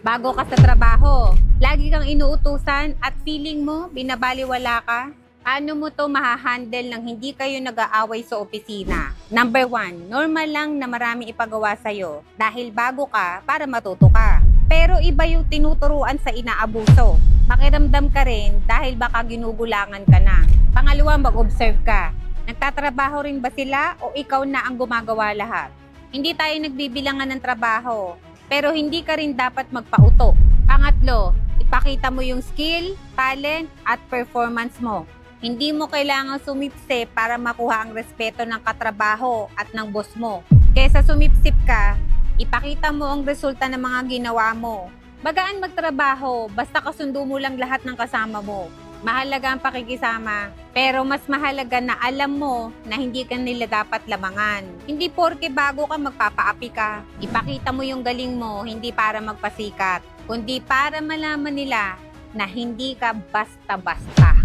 Bago ka sa trabaho, lagi kang inuutusan at feeling mo binabaliwala ka? Paano mo to mahahandle nang hindi kayo nag-aaway sa opisina? Number 1, normal lang na marami ipagawa sa'yo dahil bago ka para matuto ka. Pero iba yung tinuturuan sa inaabuso. Makiramdam ka rin dahil baka ginugulangan ka na. Pangalawa, mag-observe ka. Nagtatrabaho rin ba sila o ikaw na ang gumagawa lahat? Hindi tayo nagbibilangan ng trabaho, pero hindi ka rin dapat magpauto. Pangatlo, ipakita mo yung skill, talent, at performance mo. Hindi mo kailangang sumipsip para makuha ang respeto ng katrabaho at ng boss mo. Kesa sumipsip ka, ipakita mo ang resulta ng mga ginawa mo. Magaan magtrabaho, basta kasundo mo lang lahat ng kasama mo. Mahalaga ang pakikisama, pero mas mahalaga na alam mo na hindi ka nila dapat lamangan. Hindi porke bago ka magpapaapi ka. Ipakita mo yung galing mo, hindi para magpasikat, kundi para malaman nila na hindi ka basta-basta.